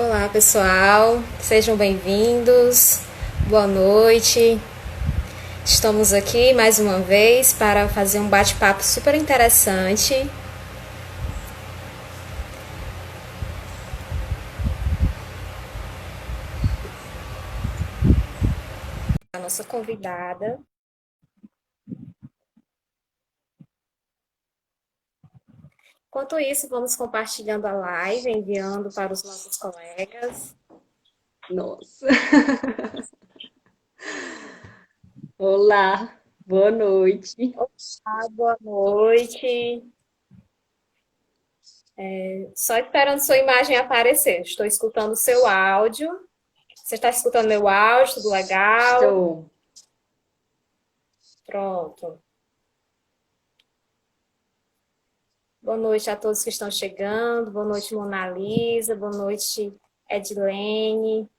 Olá, pessoal, sejam bem-vindos, boa noite. Estamos aqui mais uma vez para fazer um bate-papo super interessante. A nossa convidada. Enquanto isso, vamos compartilhando a live, enviando para os nossos colegas. Nossa. Olá, boa noite. Olá, boa noite. Só esperando sua imagem aparecer. Estou escutando seu áudio. Você está escutando meu áudio? Tudo legal? Estou. Pronto. Boa noite a todos que estão chegando. Boa noite, Mona Lisa. Boa noite, Edilene.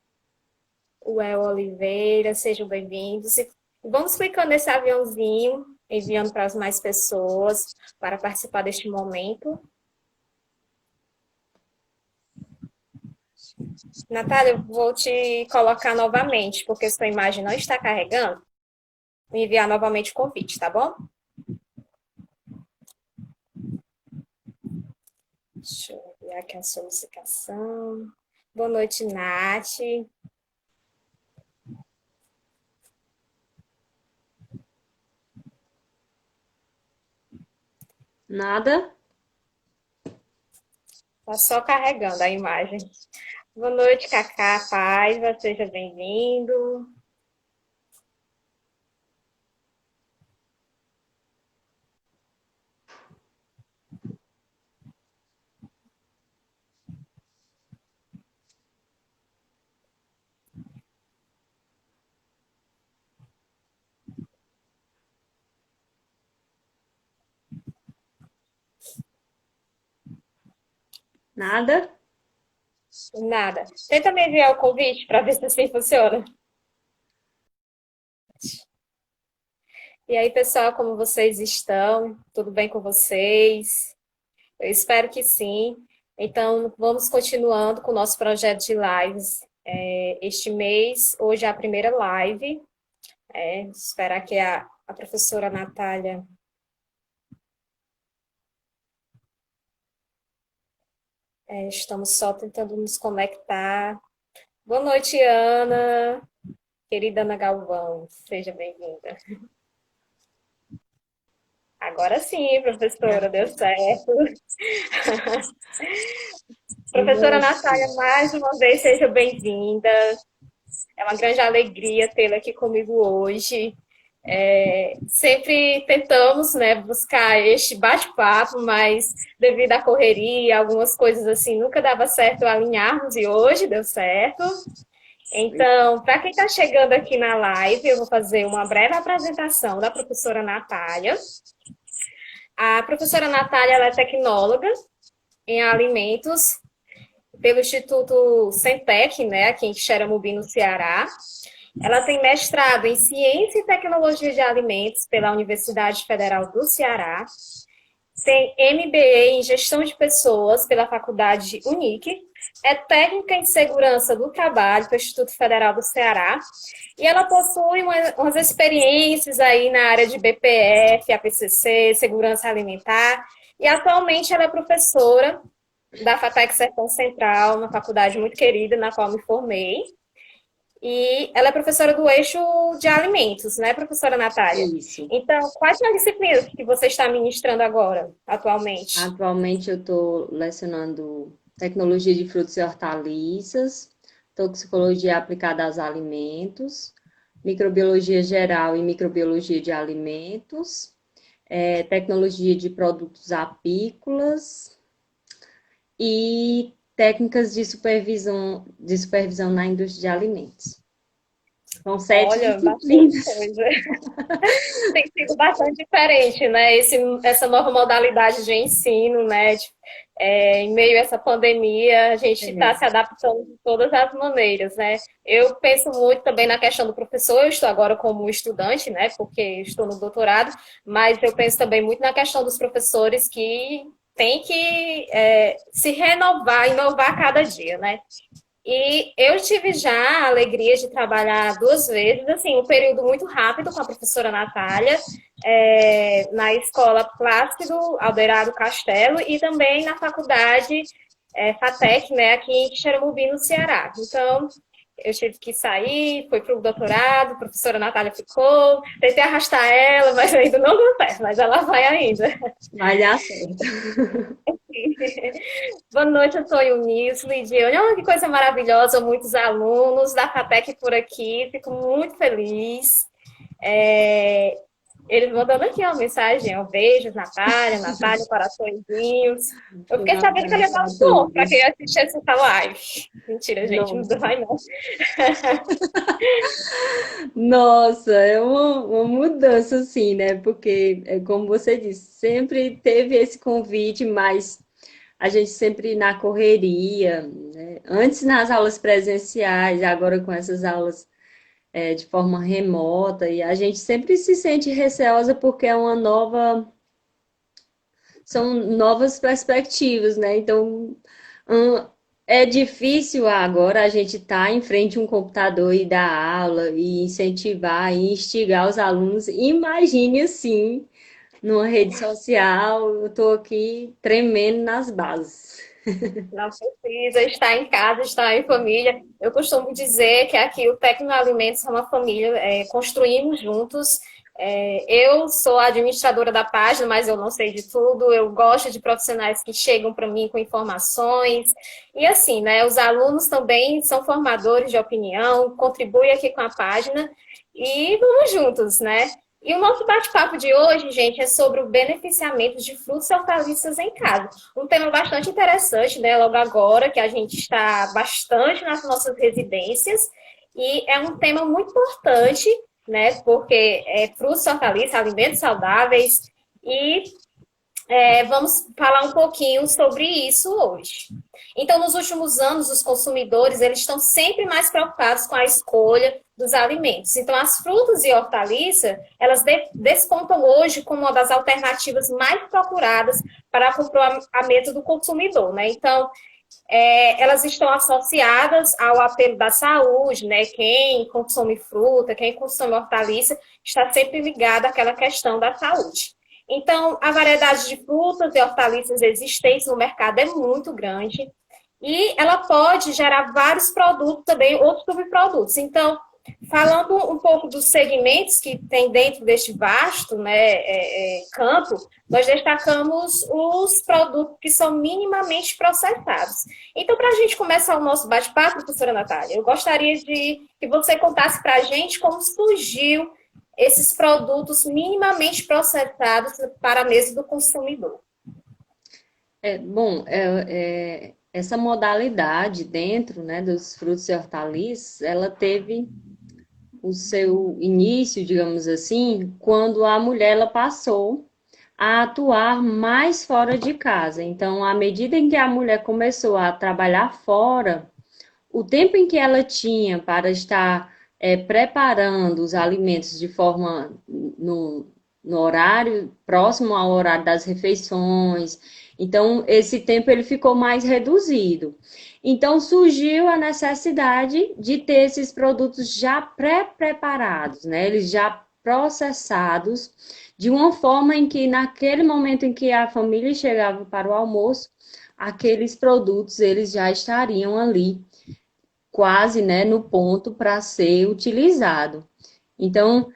Uel Oliveira. Sejam bem-vindos. E vamos clicando nesse aviãozinho, enviando para as mais pessoas para participar deste momento. Natália, eu vou te colocar novamente, porque sua imagem não está carregando. Vou enviar novamente o convite, tá bom? Deixa eu enviar aqui a solicitação. Boa noite, Nath. Nada? Tá só carregando a imagem. Boa noite, Cacá Paiva, seja bem-vindo. Nada? Nada. Tenta me enviar o convite para ver se assim funciona. E aí, pessoal, como vocês estão? Tudo bem com vocês? Eu espero que sim. Então, vamos continuando com o nosso projeto de lives. Este mês, hoje é a primeira live. Esperar que a professora Natália. Estamos só tentando nos conectar. Boa noite, Ana. Querida Ana Galvão, seja bem-vinda. Agora sim, professora, deu certo. Professora Nossa. Natália, mais uma vez, seja bem-vinda. É uma grande alegria tê-la aqui comigo hoje. Sempre tentamos, né, buscar este bate-papo, mas devido à correria, algumas coisas assim, nunca dava certo alinharmos e hoje deu certo. Então, para quem está chegando aqui na live, eu vou fazer uma breve apresentação da professora Natália. A professora Natália ela é tecnóloga em alimentos pelo Instituto Centec, né, aqui em Xeramobim, no Ceará. Ela tem mestrado em Ciência e Tecnologia de Alimentos pela Universidade Federal do Ceará. Tem MBA em Gestão de Pessoas pela Faculdade Unic. É técnica em Segurança do Trabalho pelo Instituto Federal do Ceará. E ela possui umas experiências aí na área de BPF, APCC, Segurança Alimentar. E atualmente ela é professora da FATEC Sertão Central, uma faculdade muito querida, na qual me formei. E ela é professora do eixo de alimentos, né, professora Natália? Isso. Então, quais são as disciplinas que você está ministrando agora, atualmente? Atualmente eu estou lecionando tecnologia de frutas e hortaliças, toxicologia aplicada aos alimentos, microbiologia geral e microbiologia de alimentos, tecnologia de produtos apícolas e técnicas de supervisão na indústria de alimentos. São 7 Olha, bastante disciplinas. coisa. Tem sido bastante diferente, né? Essa nova modalidade de ensino, né? Em meio a essa pandemia, a gente está se É, adaptando de todas as maneiras, né? Eu penso muito também na questão do professor, eu estou agora como estudante, né? Porque estou no doutorado, mas eu penso também muito na questão dos professores que têm que se renovar, inovar a cada dia, né? E eu tive já a alegria de trabalhar 2 vezes, assim, um período muito rápido com a professora Natália, na escola Plácido Alderado Castelo e também na faculdade FATEC, né, aqui em Xeramobim, no Ceará. Então, eu tive que sair, fui para o doutorado, a professora Natália ficou, tentei arrastar ela, mas ainda não deu certo, mas ela vai ainda. Vai dar certo. Boa noite, eu sou Eunice Lidiane. Oh, que coisa maravilhosa, muitos alunos da FATEC por aqui, fico muito feliz. É, Eles mandando aqui uma mensagem, beijos, Natália, Natália, coraçõezinhos. Eu Um fiquei sabendo que ele ia abraço dar a um ponto para quem todos. assistir essa live. Mentira, gente, não Nossa, vai não. Nossa, é uma mudança, assim, né? Porque, como você disse, sempre teve esse convite, mas a gente sempre na correria, né? Antes nas aulas presenciais, agora com essas aulas de forma remota, e a gente sempre se sente receosa porque são novas perspectivas, né? Então, hum, é difícil agora a gente estar em frente a um computador e dar aula e incentivar e instigar os alunos. Imagine assim, numa rede social, eu estou aqui tremendo nas bases. Não precisa estar em casa, estar em família. Eu costumo dizer que aqui o Tecnoalimentos é uma família, construímos juntos. Eu sou a administradora da página, mas eu não sei de tudo. Eu gosto de profissionais que chegam para mim com informações. E assim, né? Os alunos também são formadores de opinião, contribuem aqui com a página e vamos juntos, né? E o nosso bate-papo de hoje, gente, é sobre o beneficiamento de frutos e hortaliças em casa. Um tema bastante interessante, né? Logo agora, que a gente está bastante nas nossas residências, e é um tema muito importante, né? Porque frutos e hortaliças, alimentos saudáveis, e vamos falar um pouquinho sobre isso hoje. Então, nos últimos anos, os consumidores eles estão sempre mais preocupados com a escolha dos alimentos. Então, as frutas e hortaliças, elas despontam hoje como uma das alternativas mais procuradas para acompanhamento do consumidor, né? Então, elas estão associadas ao apelo da saúde, né? Quem consome fruta, quem consome hortaliça, está sempre ligado àquela questão da saúde. Então, a variedade de frutas e hortaliças existentes no mercado é muito grande e ela pode gerar vários produtos também, outros subprodutos. Então, falando um pouco dos segmentos que tem dentro deste vasto, né, campo, nós destacamos os produtos que são minimamente processados. Então, para a gente começar o nosso bate-papo, professora Natália, eu gostaria de que você contasse para a gente como surgiu esses produtos minimamente processados para a mesa do consumidor. Bom, essa modalidade dentro, né, dos frutos e hortaliças, ela teve o seu início, digamos assim, quando a mulher ela passou a atuar mais fora de casa. Então, à medida em que a mulher começou a trabalhar fora, o tempo em que ela tinha para estar preparando os alimentos de forma no horário próximo ao horário das refeições, então esse tempo ele ficou mais reduzido. Então surgiu a necessidade de ter esses produtos já pré-preparados, né? Eles já processados, de uma forma em que naquele momento em que a família chegava para o almoço, aqueles produtos eles já estariam ali quase, né, no ponto para ser utilizado. Então,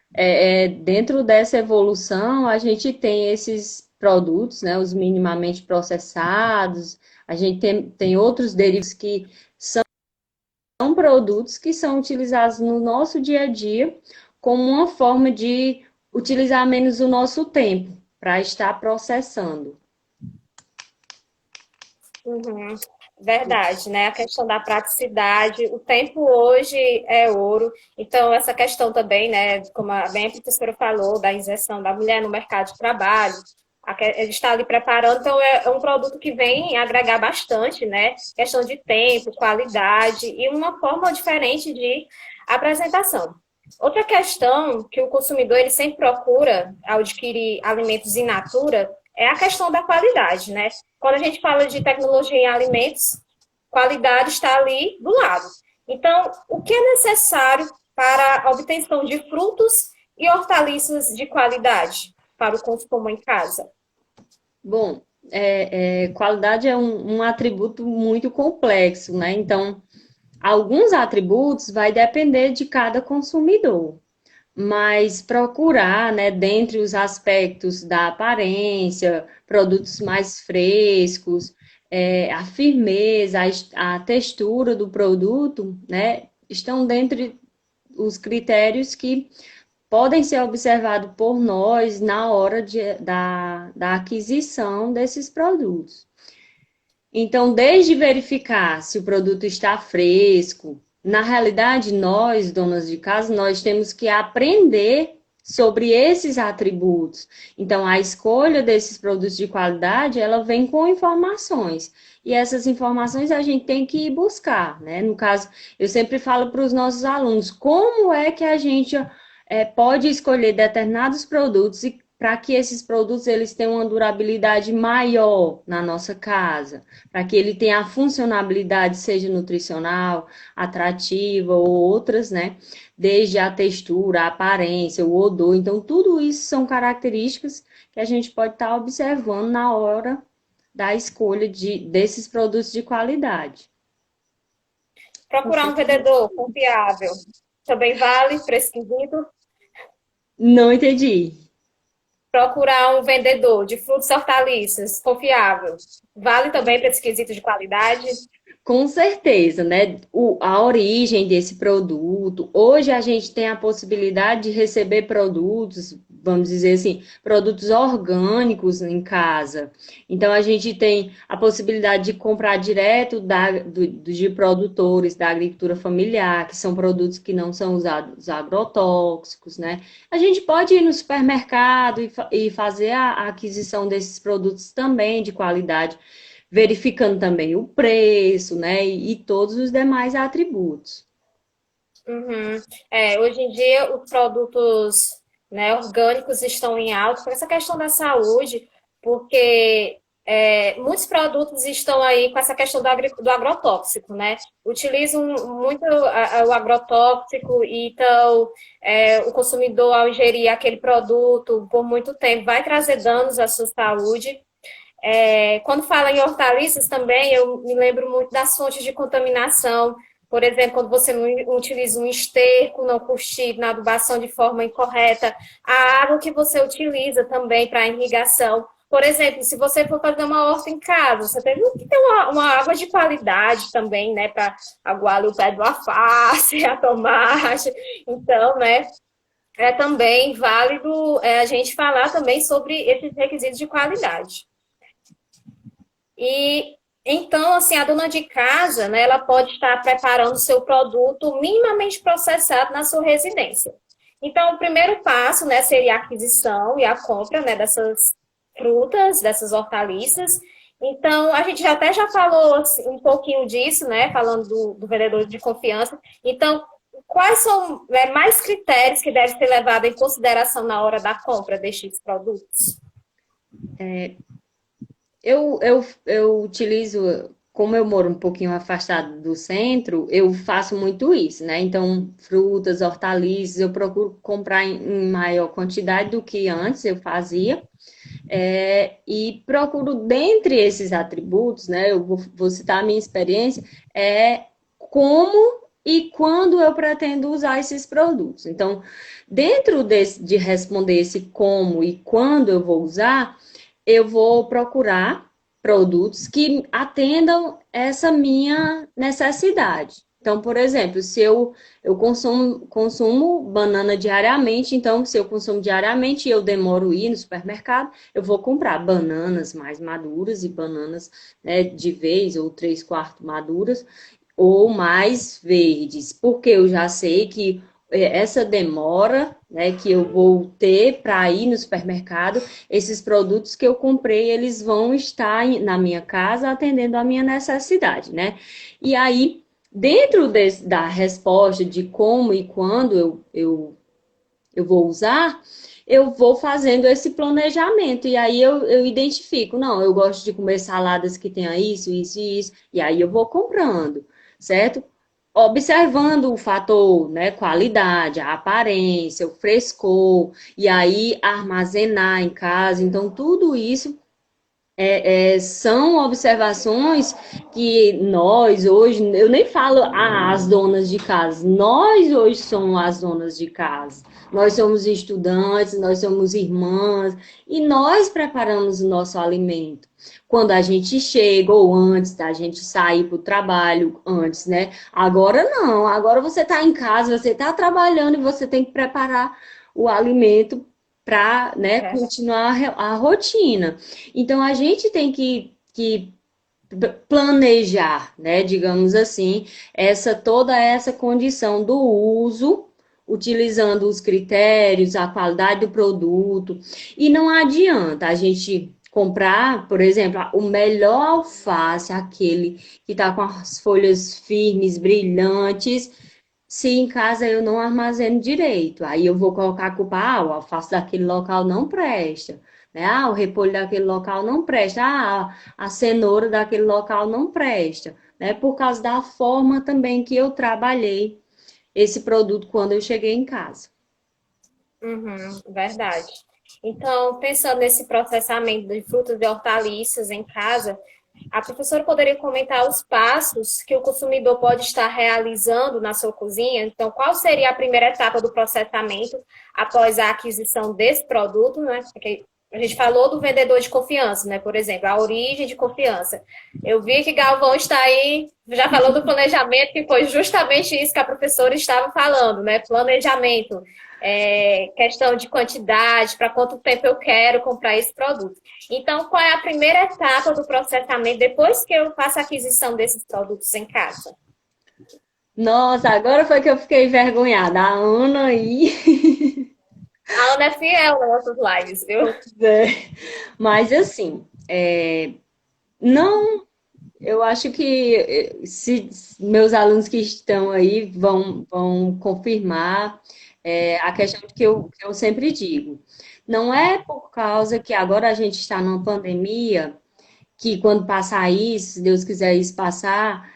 dentro dessa evolução, a gente tem esses produtos, né, os minimamente processados, a gente tem outros derivados que são produtos que são utilizados no nosso dia a dia como uma forma de utilizar menos o nosso tempo para estar processando. Uhum. Verdade, né? A questão da praticidade, o tempo hoje é ouro, então essa questão também, né, como bem a professora falou, da inserção da mulher no mercado de trabalho, ele está ali preparando, então é um produto que vem agregar bastante, né? Questão de tempo, qualidade e uma forma diferente de apresentação. Outra questão que o consumidor ele sempre procura ao adquirir alimentos in natura é a questão da qualidade, né? Quando a gente fala de tecnologia em alimentos, qualidade está ali do lado. Então, o que é necessário para a obtenção de frutos e hortaliças de qualidade para o consumo em casa? Bom, qualidade é um atributo muito complexo, né? Então, alguns atributos vai depender de cada consumidor, mas procurar, né, dentre os aspectos da aparência, produtos mais frescos, a firmeza, a textura do produto, né, estão dentre os critérios que podem ser observados por nós na hora da aquisição desses produtos. Então, desde verificar se o produto está fresco, na realidade, nós, donas de casa, nós temos que aprender sobre esses atributos. Então, a escolha desses produtos de qualidade, ela vem com informações. E essas informações a gente tem que ir buscar, né? No caso, eu sempre falo para os nossos alunos, como é que a gente pode escolher determinados produtos e para que esses produtos eles tenham uma durabilidade maior na nossa casa, para que ele tenha a funcionalidade, seja nutricional, atrativa ou outras, né? Desde a textura, a aparência, o odor. Então, tudo isso são características que a gente pode estar observando na hora da escolha desses produtos de qualidade. Procurar um vendedor confiável também vale para esse quesito? Não entendi. Procurar um vendedor de frutas e hortaliças confiável vale também para esse quesito de qualidade? Com certeza, né? A origem desse produto. Hoje a gente tem a possibilidade de receber produtos, vamos dizer assim, produtos orgânicos em casa. Então a gente tem a possibilidade de comprar direto de produtores da agricultura familiar, que são produtos que não são usados agrotóxicos, né? A gente pode ir no supermercado e fazer a aquisição desses produtos também de qualidade, verificando também o preço, né, e todos os demais atributos. Uhum. Hoje em dia, os produtos, né, orgânicos estão em alta por essa questão da saúde, porque muitos produtos estão aí com essa questão do agrotóxico, né? Utilizam muito o agrotóxico, e então o consumidor, ao ingerir aquele produto por muito tempo, vai trazer danos à sua saúde. Quando fala em hortaliças também, eu me lembro muito das fontes de contaminação. Por exemplo, quando você não utiliza um esterco não curtido na adubação de forma incorreta, a água que você utiliza também para irrigação. Por exemplo, se você for fazer uma horta em casa, você tem que ter uma água de qualidade também, né, para aguar o pé do alface, a tomate. Então, né, é também válido a gente falar também sobre esses requisitos de qualidade. E então, assim, a dona de casa, né, ela pode estar preparando o seu produto minimamente processado na sua residência. Então, o primeiro passo, né, seria a aquisição e a compra, né, dessas frutas, dessas hortaliças. Então, a gente até já falou assim, um pouquinho disso, né, falando do vendedor de confiança. Então, quais são, né, mais critérios que devem ser levados em consideração na hora da compra destes produtos? Eu utilizo, como eu moro um pouquinho afastado do centro, eu faço muito isso, né? Então, frutas, hortaliças, eu procuro comprar em maior quantidade do que antes eu fazia. E procuro, dentre esses atributos, né? Eu vou citar a minha experiência, como e quando eu pretendo usar esses produtos. Então, dentro de responder esse como e quando eu vou usar, eu vou procurar produtos que atendam essa minha necessidade. Então, por exemplo, se eu consumo banana diariamente, então, se eu consumo diariamente e eu demoro ir no supermercado, eu vou comprar bananas mais maduras e bananas, né, de vez ou 3/4 maduras, ou mais verdes, porque eu já sei que essa demora, né, que eu vou ter para ir no supermercado, esses produtos que eu comprei, eles vão estar na minha casa atendendo a minha necessidade, né? E aí, dentro da resposta de como e quando eu vou usar, eu vou fazendo esse planejamento. E aí eu identifico, não, eu gosto de comer saladas que tenha isso, isso e isso. E aí eu vou comprando, certo? Observando o fator, né, qualidade, a aparência, o frescor, e aí armazenar em casa. Então, tudo isso são observações que nós hoje, eu nem falo as donas de casa, nós hoje somos as donas de casa. Nós somos estudantes, nós somos irmãs e nós preparamos o nosso alimento. Quando a gente chega ou antes da gente sair para o trabalho, antes, né? Agora não, agora você está em casa, você está trabalhando e você tem que preparar o alimento para, né, Verdade. continuar a rotina. Então, a gente tem que planejar, né, digamos assim, toda essa condição do uso, utilizando os critérios, a qualidade do produto. E não adianta a gente comprar, por exemplo, o melhor alface, aquele que está com as folhas firmes, brilhantes, se em casa eu não armazeno direito. Aí eu vou colocar a culpa, o alface daquele local não presta, né? O repolho daquele local não presta, a cenoura daquele local não presta, né? Por causa da forma também que eu trabalhei esse produto quando eu cheguei em casa. Uhum, verdade. Então, pensando nesse processamento de frutas e hortaliças em casa, a professora poderia comentar os passos que o consumidor pode estar realizando na sua cozinha? Então, qual seria a primeira etapa do processamento após a aquisição desse produto, né? Porque a gente falou do vendedor de confiança, né? Por exemplo, a origem de confiança. Eu vi que Galvão está aí, já falou do planejamento, que foi justamente isso que a professora estava falando, né? Planejamento, questão de quantidade, para quanto tempo eu quero comprar esse produto. Então, qual é a primeira etapa do processamento depois que eu faço a aquisição desses produtos em casa? Nossa, agora foi que eu fiquei envergonhada. A Ana aí. A Ana é fiel nas nossas lives, viu? Mas assim, não. Eu acho que se meus alunos que estão aí vão confirmar a questão que eu sempre digo. Não é por causa que agora a gente está numa pandemia, que quando passar isso, se Deus quiser isso passar,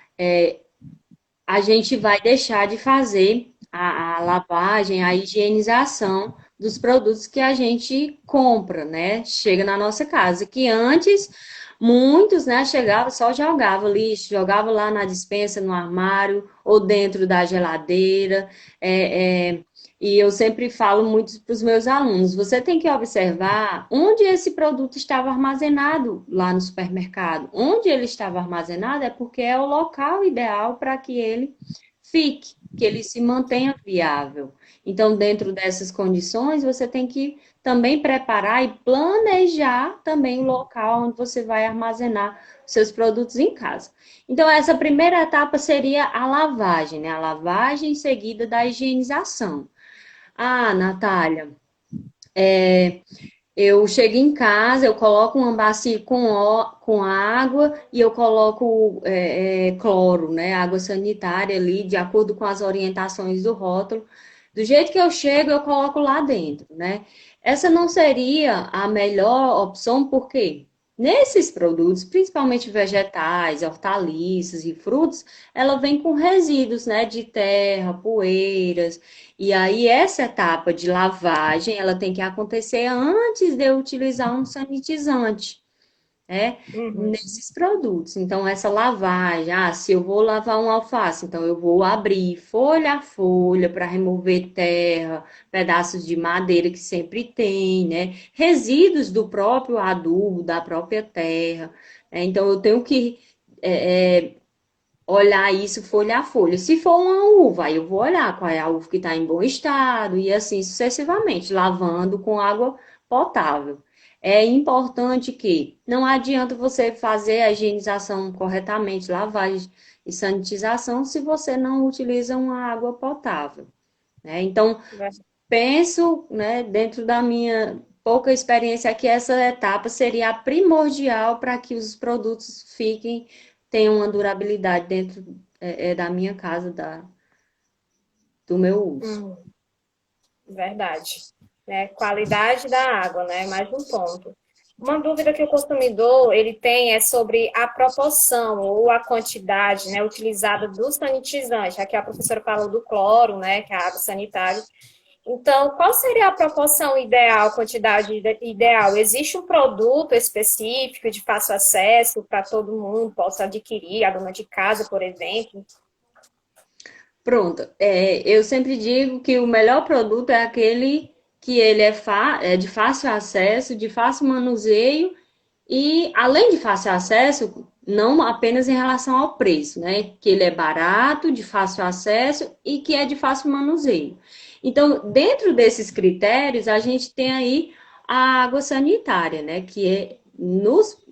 a gente vai deixar de fazer a lavagem, a higienização dos produtos que a gente compra, né? Chega na nossa casa, que antes muitos, né, chegava só jogava lixo, jogava lá na despensa, no armário ou dentro da geladeira. É, é, e eu sempre falo muito para os meus alunos: você tem que observar onde esse produto estava armazenado lá no supermercado. Onde ele estava armazenado é porque é o local ideal para que ele fique, que ele se mantenha viável. Então, dentro dessas condições, você tem que também preparar e planejar também o local onde você vai armazenar seus produtos em casa. Então, essa primeira etapa seria a lavagem, né? A lavagem seguida da higienização. Ah, Natália, eu chego em casa, eu coloco uma bacia com água e eu coloco cloro, né? Água sanitária ali, de acordo com as orientações do rótulo. Do jeito que eu chego, eu coloco lá dentro, né? Essa não seria a melhor opção, porque nesses produtos, principalmente vegetais, hortaliças e frutos, ela vem com resíduos, né? De terra, poeiras. E aí, essa etapa de lavagem, ela tem que acontecer antes de eu utilizar um sanitizante, né? Uhum. Nesses produtos. Então, essa lavagem, se eu vou lavar um alface, então eu vou abrir folha a folha para remover terra, pedaços de madeira que sempre tem, né? Resíduos do próprio adubo, da própria terra. Então, eu tenho que olhar isso folha a folha. Se for uma uva, aí eu vou olhar qual é a uva que está em bom estado e assim sucessivamente, lavando com água potável. É importante que não adianta você fazer a higienização corretamente, lavagem e sanitização, se você não utiliza uma água potável, né? Então, penso, né, dentro da minha pouca experiência aqui, essa etapa seria a primordial para que os produtos tenham uma durabilidade dentro da minha casa, do meu uso. Verdade. né? Qualidade da água, né? Mais um ponto. Uma dúvida que o consumidor ele tem é sobre a proporção ou a quantidade, né, utilizada do sanitizante. Aqui a professora falou do cloro, né, que é a água sanitária. Então, qual seria a proporção ideal, quantidade ideal? Existe um produto específico de fácil acesso para todo mundo possa adquirir, a dona de casa, por exemplo? Pronto. Eu sempre digo que o melhor produto é aquele que ele é de fácil acesso, de fácil manuseio e, além de fácil acesso, não apenas em relação ao preço, né? Que ele é barato, de fácil acesso e que é de fácil manuseio. Então, dentro desses critérios, a gente tem aí a água sanitária, né?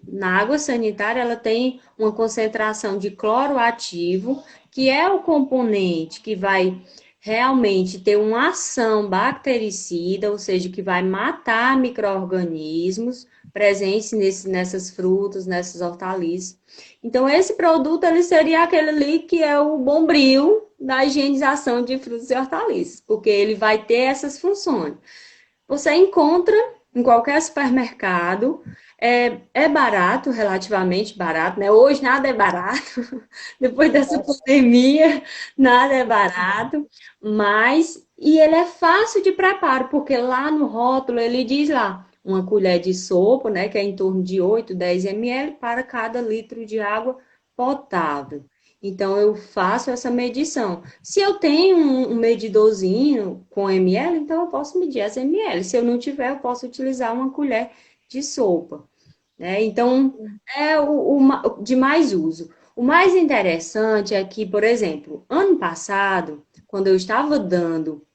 Na água sanitária, ela tem uma concentração de cloro ativo, que é o componente que vai realmente ter uma ação bactericida, ou seja, que vai matar micro-organismos presentes nessas frutas, nessas hortaliças. Então, esse produto ele seria aquele ali que é o bombril da higienização de frutas e hortaliças, porque ele vai ter essas funções. Você encontra em qualquer supermercado, é barato, relativamente barato, né? Hoje nada é barato, depois dessa pandemia, nada é barato, e ele é fácil de preparo, porque lá no rótulo ele diz lá, uma colher de sopa, né, que é em torno de 8, 10 ml para cada litro de água potável. Então, eu faço essa medição. Se eu tenho um medidorzinho com ml, então eu posso medir as ml. Se eu não tiver, eu posso utilizar uma colher de sopa, né? Então, é de mais uso. O mais interessante é que, por exemplo, ano passado, quando eu estava dando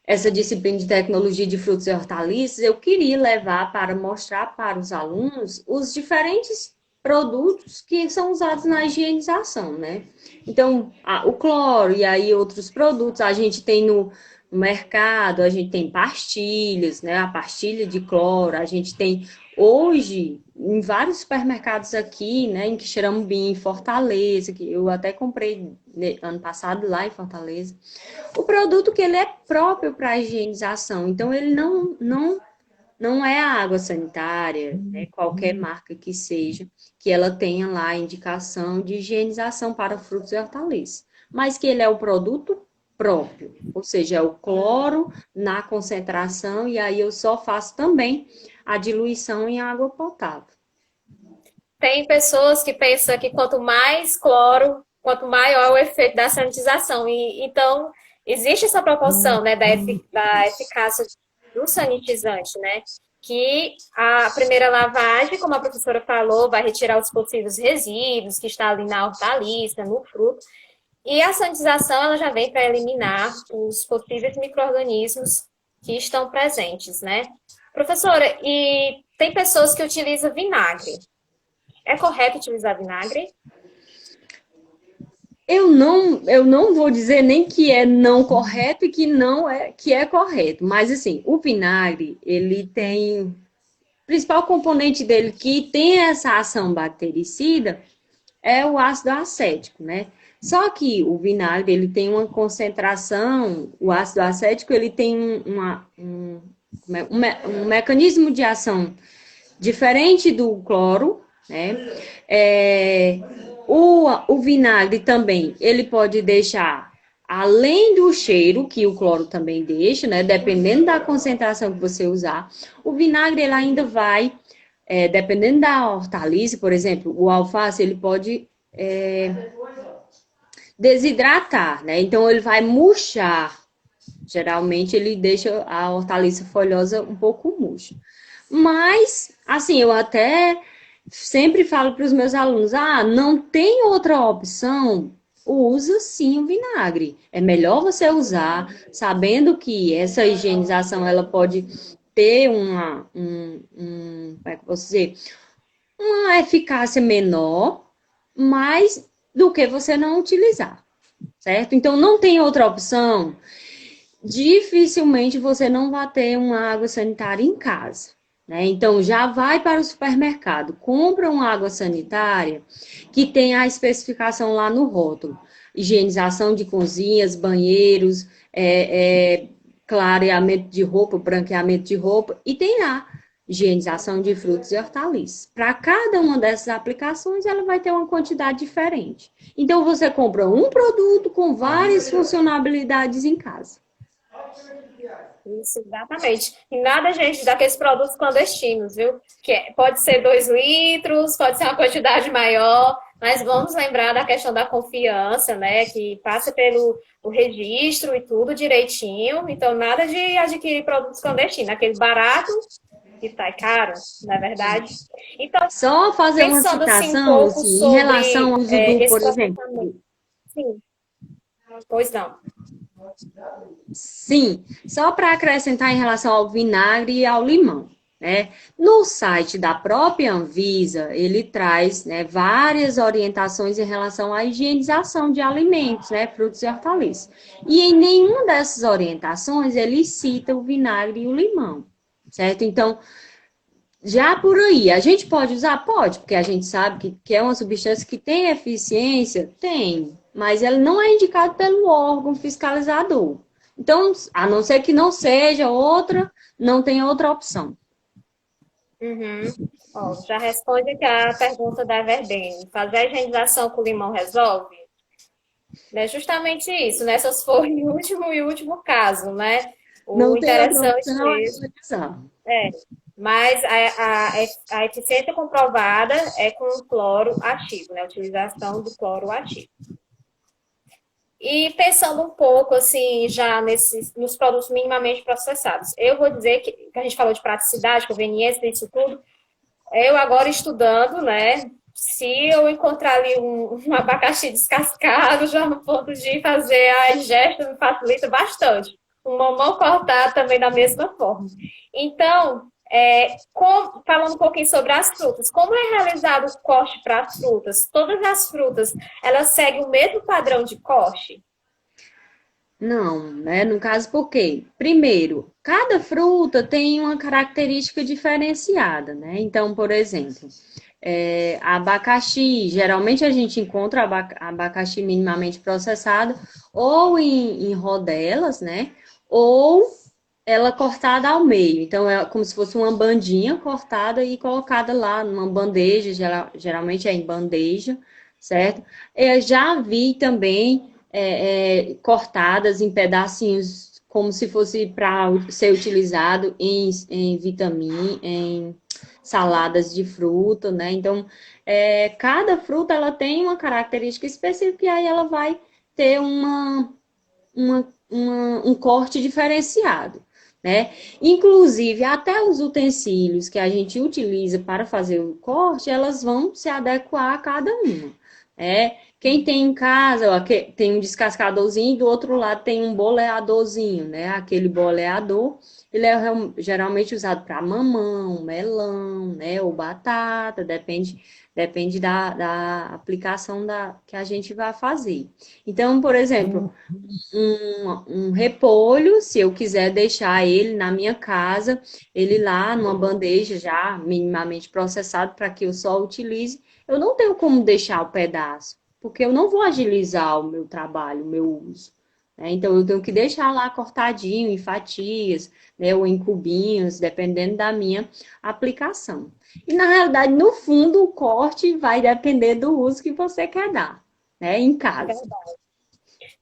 essa disciplina de tecnologia de frutos e hortaliças, eu queria levar para mostrar para os alunos os diferentes produtos que são usados na higienização, né? Então, o cloro e aí outros produtos, a gente tem no mercado, a gente tem pastilhas, né? A pastilha de cloro, a gente tem hoje em vários supermercados aqui, né? Em Quixeramobim, em Fortaleza, que eu até comprei ano passado lá em Fortaleza. O produto que ele é próprio para a higienização, então ele não é a água sanitária, né, qualquer marca que seja, que ela tenha lá a indicação de higienização para frutos e hortaliças, mas que ele é o produto próprio, ou seja, é o cloro na concentração, e aí eu só faço também a diluição em água potável. Tem pessoas que pensam que quanto mais cloro, quanto maior o efeito da sanitização. E, então, existe essa proporção, né, da eficácia do sanitizante, né? Que a primeira lavagem, como a professora falou, vai retirar os possíveis resíduos que está ali na hortaliça, no fruto. E a sanitização, ela já vem para eliminar os possíveis micro-organismos que estão presentes, né? Professora, e tem pessoas que utilizam vinagre. É correto utilizar vinagre? Eu não vou dizer nem que é não correto e que não é que é correto, mas assim, o vinagre, ele tem o principal componente dele que tem essa ação bactericida é o ácido acético, né? Só que o vinagre, ele tem uma concentração, o ácido acético, ele tem um mecanismo de ação diferente do cloro, né? É, o vinagre também, ele pode deixar, além do cheiro, que o cloro também deixa, né? Dependendo da concentração que você usar, o vinagre, ele ainda vai, dependendo da hortaliça, por exemplo, o alface, ele pode desidratar, né? Então, ele vai murchar. Geralmente, ele deixa a hortaliça folhosa um pouco murcha. Mas, assim, eu até sempre falo para os meus alunos, não tem outra opção, usa sim o vinagre. É melhor você usar, sabendo que essa higienização, ela pode ter como é que eu posso dizer? Uma eficácia menor, mas do que você não utilizar, certo? Então, não tem outra opção, dificilmente você não vai ter uma água sanitária em casa, né? Então, já vai para o supermercado, compra uma água sanitária que tem a especificação lá no rótulo. Higienização de cozinhas, banheiros, clareamento de roupa, branqueamento de roupa, e tem a higienização de frutas e hortaliças. Para cada uma dessas aplicações, ela vai ter uma quantidade diferente. Então, você compra um produto com várias funcionalidades em casa. Isso, exatamente. E nada, gente, daqueles produtos clandestinos, viu? Pode ser 2 litros, pode ser uma quantidade maior, mas vamos lembrar da questão da confiança, né? Que passa pelo o registro e tudo direitinho. Então, nada de adquirir produtos clandestinos. Aquele barato que sai caro, não é verdade? Então, Só fazer uma pensando assim um citação, pouco assim, em relação sobre ao uso do, esse por exemplo, processamento. Sim, pois não. sim, só para acrescentar em relação ao vinagre e ao limão, né? No site da própria Anvisa, ele traz, né, várias orientações em relação à higienização de alimentos, né, frutos e hortaliças. E em nenhuma dessas orientações ele cita o vinagre e o limão, certo? Então, já por aí, a gente pode usar? Pode, porque a gente sabe que é uma substância que tem eficiência? Tem, mas ela não é indicada pelo órgão fiscalizador. Então, a não ser que não seja outra, não tem outra opção. Uhum. Ó, já responde aqui a pergunta da Verdene. Fazer a higienização com limão resolve? É justamente isso, né? Se for em último e último caso, né? O Não tem outra interessante opção a mesmo utilizar. é. Mas a eficiência comprovada é com cloro ativo, né? A utilização do cloro ativo. E pensando um pouco, assim, já nos produtos minimamente processados, eu vou dizer que a gente falou de praticidade, conveniência, isso tudo. Eu agora estudando, né? Se eu encontrar ali um abacaxi descascado, já no ponto de fazer a ingesta, me facilita bastante. Um mamão cortado também da mesma forma. Então, falando um pouquinho sobre as frutas, como é realizado o corte para as frutas? Todas as frutas, elas seguem o mesmo padrão de corte? Não, né? No caso, por quê? Primeiro, cada fruta tem uma característica diferenciada, né? Então, por exemplo, abacaxi, geralmente a gente encontra abacaxi minimamente processado ou em rodelas, né? Ou ela cortada ao meio. Então, é como se fosse uma bandinha cortada e colocada lá numa bandeja, geralmente é em bandeja, certo? Eu já vi também cortadas em pedacinhos, como se fosse para ser utilizado em vitamina, em saladas de fruta, né? Então, cada fruta ela tem uma característica específica e aí ela vai ter um corte diferenciado, né? Inclusive, até os utensílios que a gente utiliza para fazer o corte, elas vão se adequar a cada uma. Quem tem em casa, ó, tem um descascadorzinho e do outro lado tem um boleadorzinho, né? Aquele boleador, ele é geralmente usado para mamão, melão, né? Ou batata, depende da aplicação que a gente vai fazer. Então, por exemplo, um repolho, se eu quiser deixar ele na minha casa, ele lá numa bandeja já minimamente processado para que eu só utilize, eu não tenho como deixar o pedaço, porque eu não vou agilizar o meu trabalho, o meu uso. Né? Então, eu tenho que deixar lá cortadinho em fatias, né, ou em cubinhos, dependendo da minha aplicação. E, na realidade, no fundo, o corte vai depender do uso que você quer dar, né, em casa.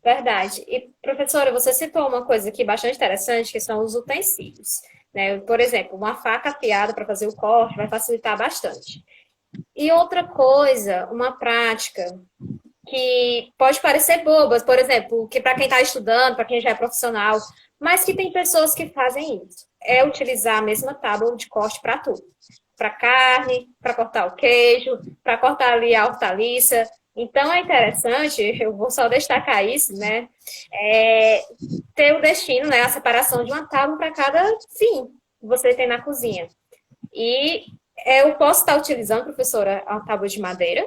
Verdade. E, professora, você citou uma coisa aqui bastante interessante, que são os utensílios. Né? Por exemplo, uma faca afiada para fazer o corte vai facilitar bastante. E outra coisa, uma prática que pode parecer boba, por exemplo, que para quem está estudando, para quem já é profissional, mas que tem pessoas que fazem isso, é utilizar a mesma tábua de corte para tudo. Para carne, para cortar o queijo, para cortar ali a hortaliça. Então é interessante, eu vou só destacar isso, né? Ter o destino, né? A separação de uma tábua para cada fim que você tem na cozinha. E eu posso estar utilizando, professora, a tábua de madeira.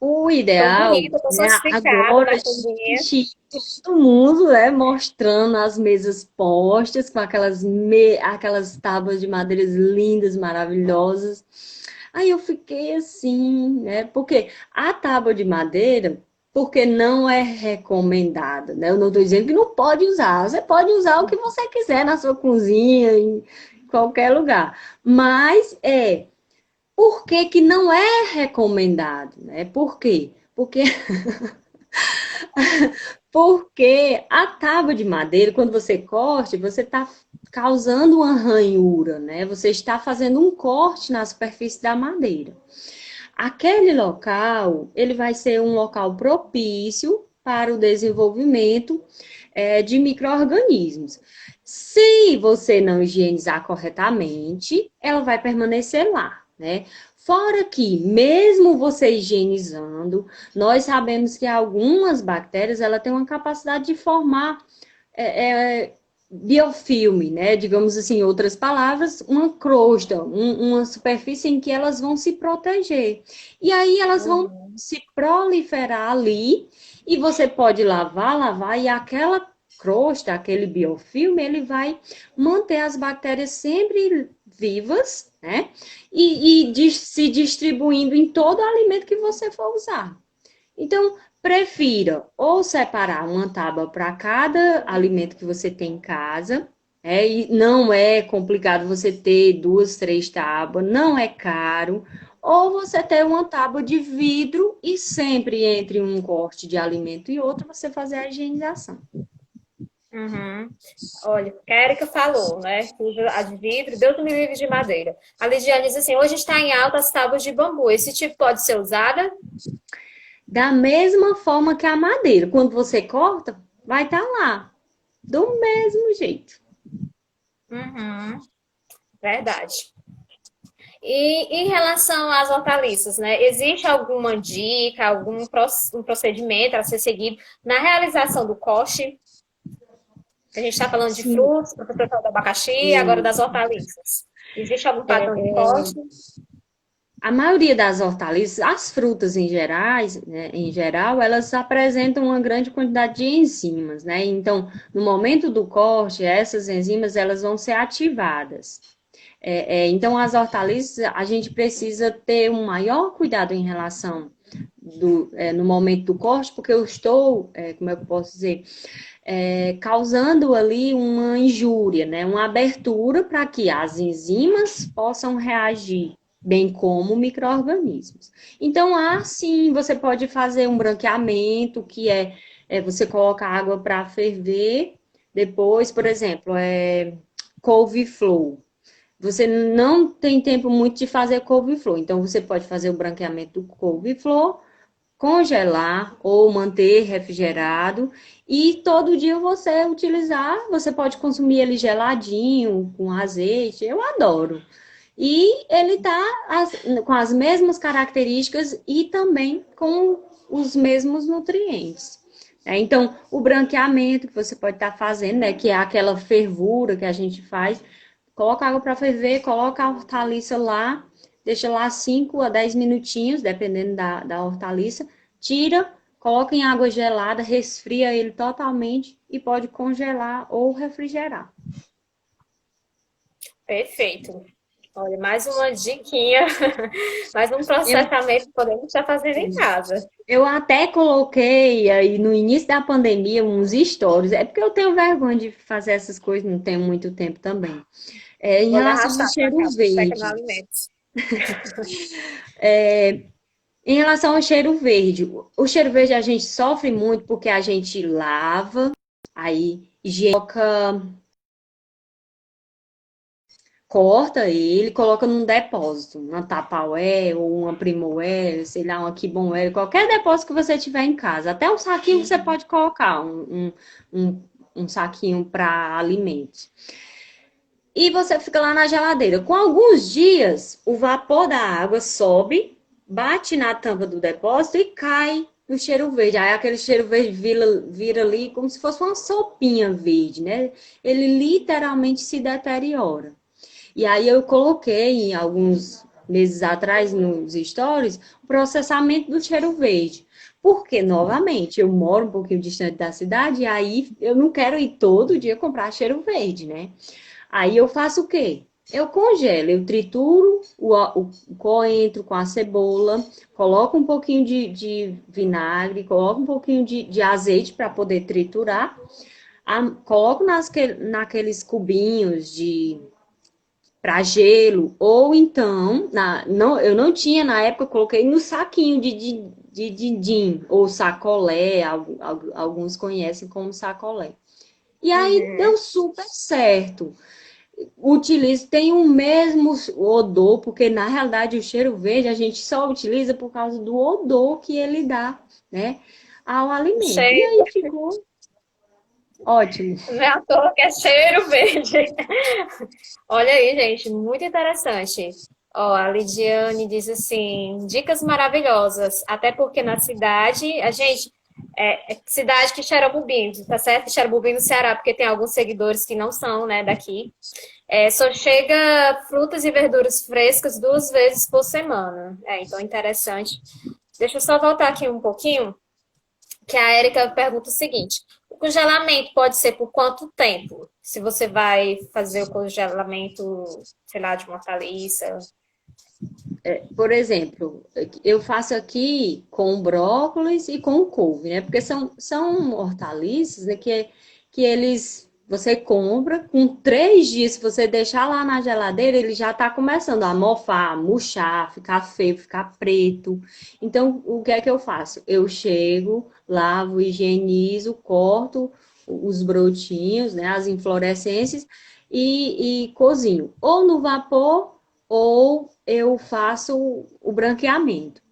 O Tô ideal, bonita, tô né, sofisticada agora, na cozinha. gente, todo mundo, né, mostrando as mesas postas com aquelas tábuas de madeiras lindas, maravilhosas. Aí eu fiquei assim, né, porque a tábua de madeira, porque não é recomendado, né? Eu não estou dizendo que não pode usar. Você pode usar o que você quiser na sua cozinha, em qualquer lugar. Mas por que que não é recomendado, né? Por quê? Porque a tábua de madeira, quando você corte, você está causando uma ranhura, né? Você está fazendo um corte na superfície da madeira. Aquele local, ele vai ser um local propício para o desenvolvimento de micro-organismos. Se você não higienizar corretamente, ela vai permanecer lá, né? Fora que, mesmo você higienizando, nós sabemos que algumas bactérias ela têm uma capacidade de formar biofilme, né? Digamos assim, em outras palavras, uma crosta, uma superfície em que elas vão se proteger. E aí elas vão Uhum. se proliferar ali, e você pode lavar, e aquela crosta, aquele biofilme, ele vai manter as bactérias sempre vivas, né? Se distribuindo em todo o alimento que você for usar. Então, prefira ou separar uma tábua para cada alimento que você tem em casa. E não é complicado você ter duas, três tábuas, não é caro. Ou você ter uma tábua de vidro e sempre entre um corte de alimento e outro você fazer a higienização. Uhum. Olha, a Erika falou, né? Que usa a de vidro, Deus me livre de madeira. A Lidiane diz assim: hoje está em alta as tábuas de bambu. Esse tipo pode ser usada? Da mesma forma que a madeira, quando você corta, vai estar lá, do mesmo jeito. Uhum. Verdade. E em relação às hortaliças, né? Existe alguma dica, um procedimento a ser seguido na realização do corte? A gente está falando de Sim. frutos, o professor falou do abacaxi, agora das hortaliças. Existe algum padrão de corte? A maioria das hortaliças, as frutas em gerais, né, em geral, elas apresentam uma grande quantidade de enzimas, né? Então, no momento do corte, essas enzimas elas vão ser ativadas. Então, as hortaliças, a gente precisa ter um maior cuidado em relação no momento do corte, porque eu estou, como é que eu posso dizer, causando ali uma injúria, né? Uma abertura para que as enzimas possam reagir, bem como micro-organismos. Então, assim, você pode fazer um branqueamento, que você coloca água para ferver, depois, por exemplo, couve-flor. Você não tem tempo muito de fazer couve-flor, então você pode fazer o branqueamento do couve-flor, congelar ou manter refrigerado e todo dia você utilizar, você pode consumir ele geladinho, com azeite, eu adoro. E ele tá com as mesmas características e também com os mesmos nutrientes. Então, o branqueamento que você pode estar fazendo, né, que é aquela fervura que a gente faz, coloca água para ferver, coloca a hortaliça lá, deixa lá 5 a 10 minutinhos, dependendo da hortaliça, tira, coloca em água gelada, resfria ele totalmente e pode congelar ou refrigerar. Perfeito. Olha, mais uma diquinha, mais um Eu, processamento que podemos estar fazendo em casa. eu até coloquei aí no início da pandemia uns stories, é porque eu tenho vergonha de fazer essas coisas, não tenho muito tempo também. Em Vou relação ao arrastar para cheiro casa, checa no verde, alimentos. em relação ao cheiro verde, o cheiro verde a gente sofre muito porque a gente lava, aí coloca, corta ele, coloca num depósito, uma Tupperware ou uma Primoware, sei lá, uma Kibonware, qualquer depósito que você tiver em casa. Até um saquinho você pode colocar, um, um saquinho para alimentos. E você fica lá na geladeira. Com alguns dias, o vapor da água sobe, bate na tampa do depósito e cai no cheiro verde. Aí aquele cheiro verde vira ali como se fosse uma sopinha verde, né? Ele literalmente se deteriora. E aí eu coloquei alguns meses atrás nos stories o processamento do cheiro verde. Porque, novamente, eu moro um pouquinho distante da cidade e aí eu não quero ir todo dia comprar cheiro verde, né? Aí eu faço o quê? Eu congelo, eu trituro o coentro com a cebola, coloco um pouquinho de vinagre, coloco um pouquinho de azeite para poder triturar, coloco naqueles cubinhos de para gelo, ou então, não, eu não tinha na época, eu coloquei no saquinho de din-din, ou sacolé, alguns conhecem como sacolé. E aí Uhum. deu super certo. Utilizo, tem o mesmo odor, porque na realidade o cheiro verde a gente só utiliza por causa do odor que ele dá, né, ao alimento. E aí Cheiro, ficou ótimo. não é à toa que é cheiro verde. Olha aí, gente, muito interessante. Ó, a Lidiane diz assim, dicas maravilhosas, até porque na cidade, a gente, cidade que Xerobubim, tá certo? Xerobubim no Ceará, porque tem alguns seguidores que não são, né, daqui. Só chega frutas e verduras frescas 2 vezes por semana. Então interessante. Deixa eu só voltar aqui um pouquinho, que a Érica pergunta o seguinte: o congelamento pode ser por quanto tempo? Se você vai fazer o congelamento, sei lá, de uma hortaliça. Por exemplo, eu faço aqui com brócolis e com couve, né? Porque são hortaliças, né, que eles você compra, com 3 dias, se você deixar lá na geladeira, ele já está começando a mofar, murchar, ficar feio, ficar preto. Então, o que é que eu faço? Eu chego, lavo, higienizo, corto os brotinhos, né, as inflorescências, e cozinho. Ou no vapor, ou eu faço o branqueamento.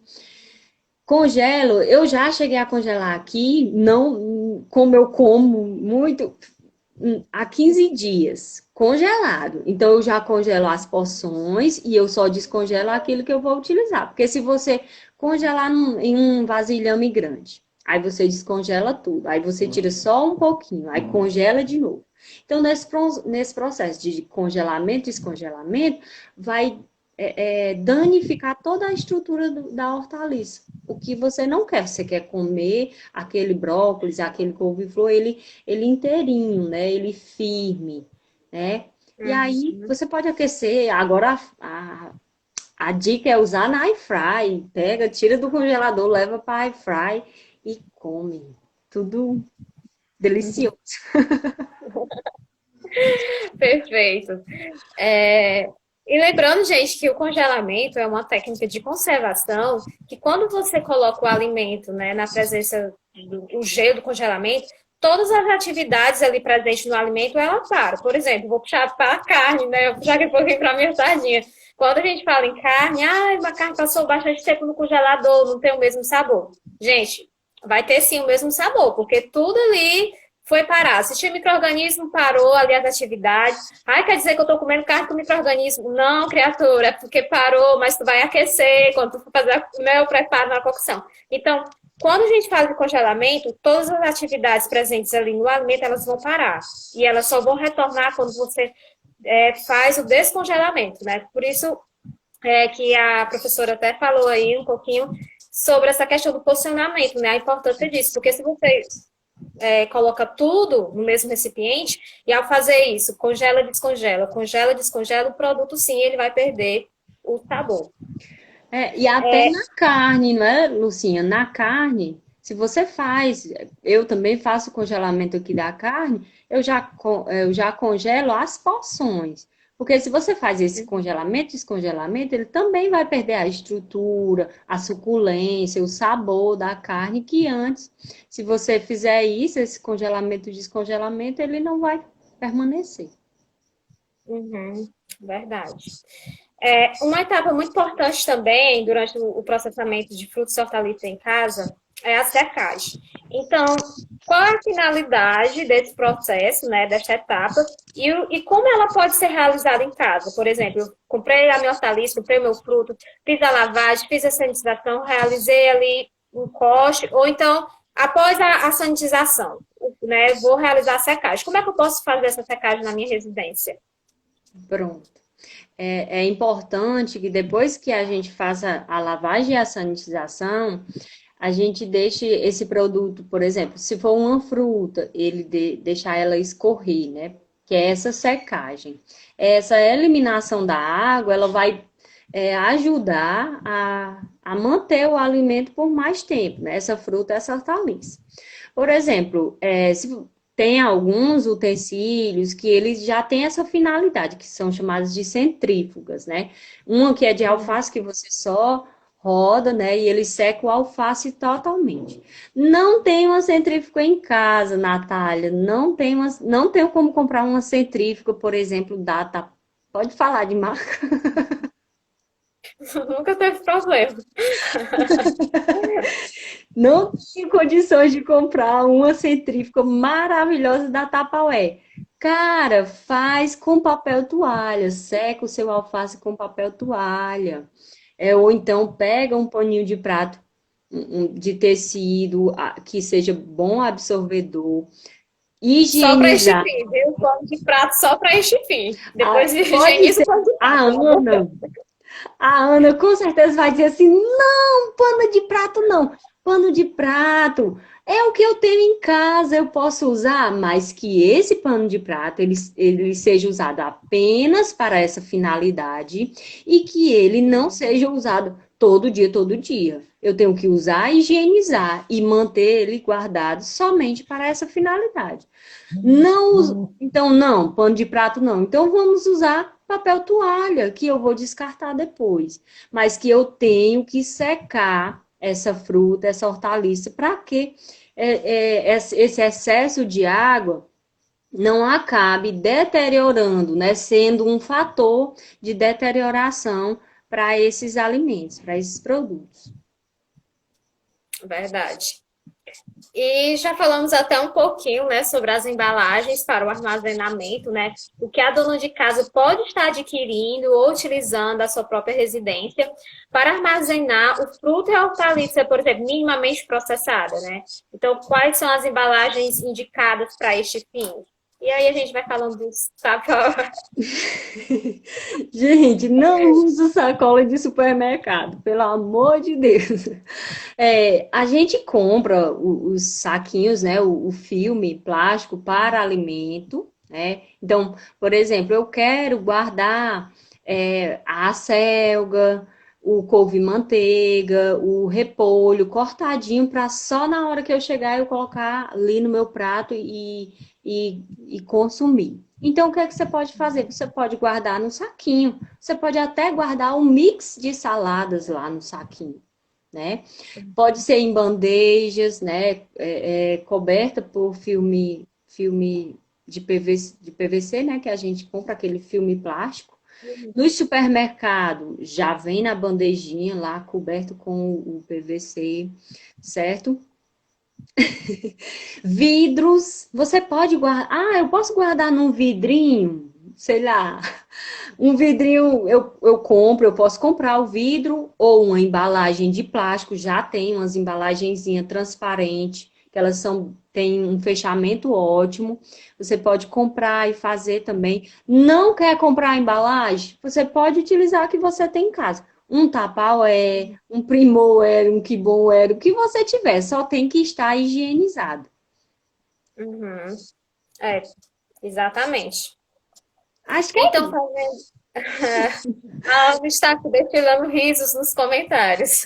Congelo, eu já cheguei a congelar aqui, não como eu como muito, há 15 dias, congelado. Então, eu já congelo as porções e eu só descongelo aquilo que eu vou utilizar. Porque se você congelar em um vasilhame grande, aí você descongela tudo, aí você tira só um pouquinho, aí congela de novo. Então, nesse processo de congelamento e descongelamento, vai danificar toda a estrutura da hortaliça. O que você não quer, você quer comer aquele brócolis, aquele couve-flor, ele inteirinho, né? Ele firme, né? E aí Uhum. você pode aquecer. Agora a dica é usar na air fry. Pega, tira do congelador, leva para air fry e come. Tudo delicioso. Perfeito. É, E lembrando, gente, que o congelamento é uma técnica de conservação que quando você coloca o alimento, né, na presença do gelo do congelamento, todas as atividades ali presentes no alimento, ela param. Por exemplo, vou puxar para a carne, né? Eu vou puxar aqui um pouquinho para a minha sardinha. Quando a gente fala em carne, uma carne passou bastante tempo no congelador, não tem o mesmo sabor. Gente, vai ter sim o mesmo sabor, porque tudo ali foi parar. Se tinha micro-organismo, parou ali as atividades. Ai, quer dizer que eu tô comendo carne com micro-organismo? Não, criatura, é porque parou, mas tu vai aquecer quando tu for fazer, né, o preparo na cocção. Então, quando a gente fala de congelamento, todas as atividades presentes ali no alimento, elas vão parar. E elas só vão retornar quando você faz o descongelamento, né? Por isso que a professora até falou aí um pouquinho sobre essa questão do posicionamento, né? A importância disso, porque se você coloca tudo no mesmo recipiente e ao fazer isso, congela, descongela, o produto sim, ele vai perder o sabor. E até na carne, não é, Lucinha? Na carne, se você faz, eu também faço congelamento aqui da carne, eu já congelo as porções. Porque se você faz esse congelamento, descongelamento, ele também vai perder a estrutura, a suculência, o sabor da carne, que antes, se você fizer isso, esse congelamento, descongelamento, ele não vai permanecer. Uhum, verdade. Uma etapa muito importante também durante o processamento de frutos e hortaliças em casa é a secagem. Então, qual é a finalidade desse processo, né, desta etapa, e como ela pode ser realizada em casa? Por exemplo, eu comprei a minha hortaliça, comprei o meu fruto, fiz a lavagem, fiz a sanitização, realizei ali um corte, ou então, após a sanitização, né, vou realizar a secagem. Como é que eu posso fazer essa secagem na minha residência? Pronto. É importante que depois que a gente faça a lavagem e a sanitização, a gente deixe esse produto, por exemplo, se for uma fruta, deixar ela escorrer, né? que é essa secagem. Essa eliminação da água, ela vai ajudar a manter o alimento por mais tempo, né? Essa fruta, essa hortaliça. Por exemplo, se tem alguns utensílios que eles já têm essa finalidade, que são chamados de centrífugas, né? Uma que é de alface, que você só roda, né? E ele seca o alface totalmente. Não tem uma centrífuga em casa, Natália. Não tenho como comprar uma centrífuga, por exemplo, Data. Pode falar de marca? Nunca teve problema. Não tenho condições de comprar uma centrífuga maravilhosa da Tupperware. Cara, faz com papel toalha, seca o seu alface com papel toalha. Ou então pega um paninho de prato de tecido que seja bom absorvedor, Só para este higienizar. fim, viu? Pano de prato só para este fim. Ah, Depois pode higieniza o ser pano de a prato, pelo amor de Ana. A Ana com certeza vai dizer assim: não, pano de prato não. Pano de prato é o que eu tenho em casa, eu posso usar, mas que esse pano de prato ele seja usado apenas para essa finalidade e que ele não seja usado todo dia, todo dia. Eu tenho que usar, higienizar e manter ele guardado somente para essa finalidade. Não, então não, pano de prato não. Então vamos usar papel toalha, que eu vou descartar depois, mas que eu tenho que secar essa fruta, essa hortaliça, para que esse excesso de água não acabe deteriorando, né, sendo um fator de deterioração para esses alimentos, para esses produtos. Verdade. E já falamos até um pouquinho, né, sobre as embalagens para o armazenamento, né? O que a dona de casa pode estar adquirindo ou utilizando a sua própria residência para armazenar o fruto e a hortaliça, por exemplo, minimamente processada, né? Então, quais são as embalagens indicadas para este fim? E aí a gente vai falando dos sacolas. Gente, não usa sacola de supermercado, pelo amor de Deus. A gente compra os saquinhos, né? O filme plástico para alimento, né? Então, por exemplo, eu quero guardar a acelga, o couve-manteiga, o repolho cortadinho para só na hora que eu chegar eu colocar ali no meu prato e consumir. Então, o que é que você pode fazer? Você pode guardar no saquinho. Você pode até guardar um mix de saladas lá no saquinho, né? Pode ser em bandejas, né? Coberta por filme de PVC, né? Que a gente compra aquele filme plástico. No supermercado já vem na bandejinha lá coberto com o PVC, certo? Vidros, você pode guardar. Ah, eu posso guardar num vidrinho, sei lá. Um vidrinho eu compro, eu posso comprar o vidro ou uma embalagem de plástico, já tem umas embalagenzinhas transparentes, que elas têm um fechamento ótimo. Você pode comprar e fazer também. Não quer comprar a embalagem? Você pode utilizar a que você tem em casa. Um Tupperware, um Primoware, um Kibonware, o que você tiver, só tem que estar higienizado. Uhum. É, exatamente. Acho que é Então, isso. fazendo. A Alva está aqui destilando risos nos comentários.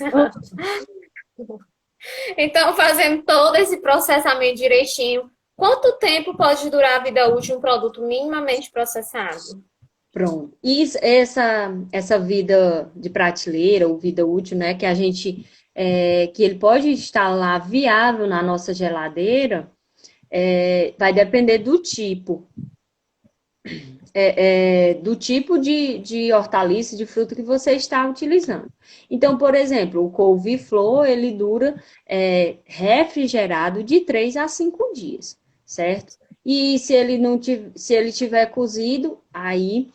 Então, fazendo todo esse processamento direitinho, quanto tempo pode durar a vida útil de um produto minimamente processado? Pronto. E essa vida de prateleira, ou vida útil, né, que a gente, que ele pode estar lá viável na nossa geladeira, vai depender do tipo. Do tipo de hortaliça, de fruta que você está utilizando. Então, por exemplo, o couve-flor, ele dura refrigerado de 3 a 5 dias, certo? E se ele não se ele tiver cozido, aí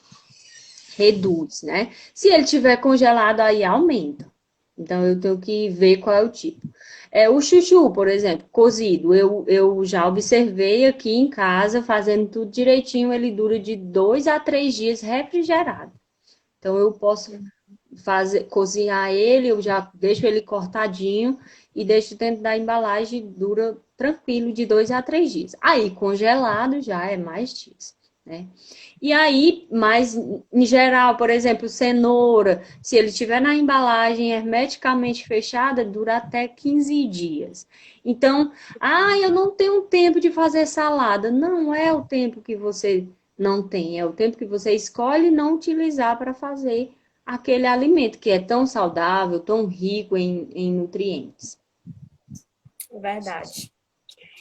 reduz, né? Se ele tiver congelado, aí aumenta. Então, eu tenho que ver qual é o tipo. O chuchu, por exemplo, cozido, eu já observei aqui em casa, fazendo tudo direitinho, ele dura de 2 a 3 dias refrigerado. Então, eu posso cozinhar ele, eu já deixo ele cortadinho e deixo dentro da embalagem, dura tranquilo de 2 a 3 dias. Aí, congelado já é mais dias. né? E aí, mas em geral, por exemplo, cenoura, se ele estiver na embalagem hermeticamente fechada, dura até 15 dias. Então, eu não tenho tempo de fazer salada. Não é o tempo que você não tem, é o tempo que você escolhe não utilizar para fazer aquele alimento que é tão saudável, tão rico em nutrientes. Verdade.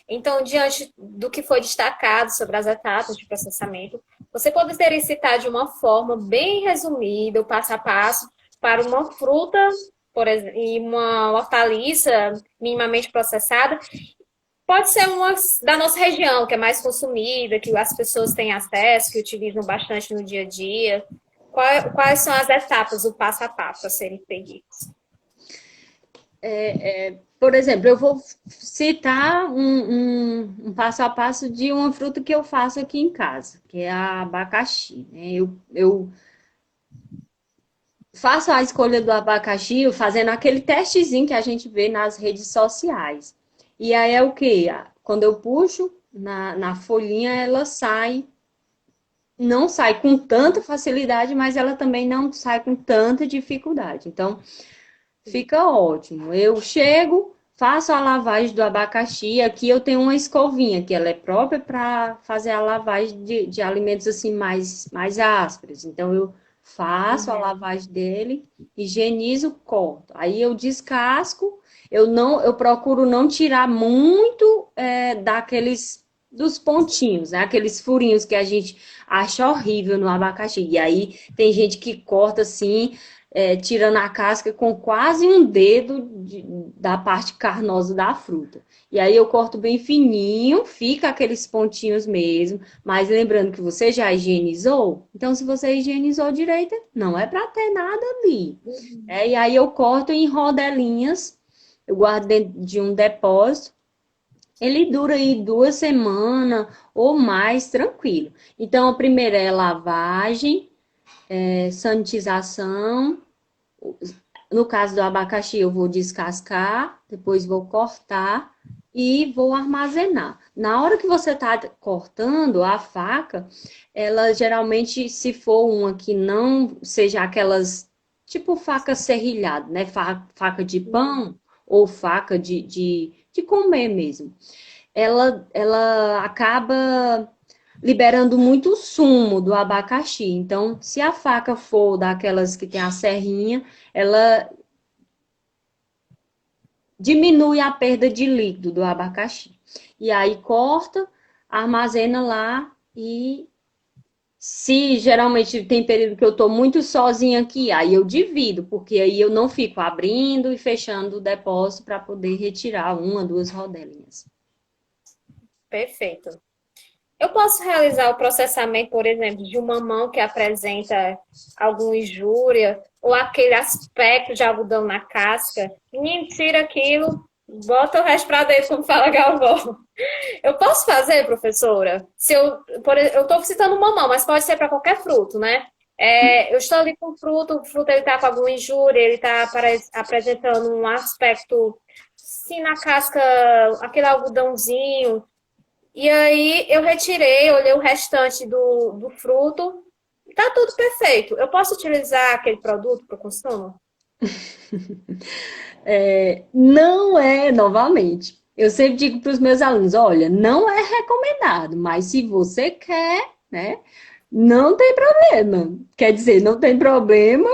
Então, diante do que foi destacado sobre as etapas de processamento, você poderia citar de uma forma bem resumida, o passo a passo, para uma fruta, por exemplo, e uma hortaliça minimamente processada. Pode ser uma da nossa região, que é mais consumida, que as pessoas têm acesso, que utilizam bastante no dia a dia. Quais são as etapas, o passo a passo a serem seguidos? Por exemplo, eu vou citar um passo a passo de uma fruta que eu faço aqui em casa, que é a abacaxi, né? Eu faço a escolha do abacaxi fazendo aquele testezinho que a gente vê nas redes sociais. E aí é o quê? Quando eu puxo na folhinha, ela sai, não sai com tanta facilidade, mas ela também não sai com tanta dificuldade. Então, fica ótimo. Eu chego, faço a lavagem do abacaxi. Aqui eu tenho uma escovinha, que ela é própria para fazer a lavagem de alimentos assim mais ásperos. Então, eu faço a Uhum. lavagem dele, higienizo, corto. Aí eu descasco. Eu procuro não tirar muito daqueles dos pontinhos, né? Aqueles furinhos que a gente acha horrível no abacaxi. E aí tem gente que corta assim, tirando a casca com quase um dedo da parte carnosa da fruta. E aí eu corto bem fininho, fica aqueles pontinhos mesmo, mas lembrando que você já higienizou, então se você higienizou direito, não é para ter nada ali. E aí eu corto em rodelinhas, eu guardo dentro de um depósito, ele dura aí 2 semanas ou mais, tranquilo. Então, a primeira é lavagem, sanitização. No caso do abacaxi, eu vou descascar, depois vou cortar e vou armazenar. Na hora que você está cortando a faca, ela geralmente, se for uma que não seja aquelas, tipo faca serrilhada, né? Faca de pão ou faca de comer mesmo. Ela acaba liberando muito sumo do abacaxi. Então, se a faca for daquelas que tem a serrinha, ela diminui a perda de líquido do abacaxi. E aí corta, armazena lá e se geralmente tem período que eu estou muito sozinha aqui, aí eu divido, porque aí eu não fico abrindo e fechando o depósito para poder retirar uma, duas rodelinhas. Perfeito. Eu posso realizar o processamento, por exemplo, de uma mão que apresenta alguma injúria ou aquele aspecto de algodão na casca. Menino, tira aquilo, bota o resto para dentro, como fala Galvão. Eu posso fazer, professora? Se eu estou citando mamão, mas pode ser para qualquer fruto, né? Eu estou ali com o fruto ele está com alguma injúria, ele está apresentando um aspecto, sim, na casca, aquele algodãozinho. E aí eu retirei, olhei o restante do fruto, tá tudo perfeito. Eu posso utilizar aquele produto para o consumo? Não é, novamente, eu sempre digo para os meus alunos, olha, não é recomendado, mas se você quer, né, não tem problema. Quer dizer, não tem problema,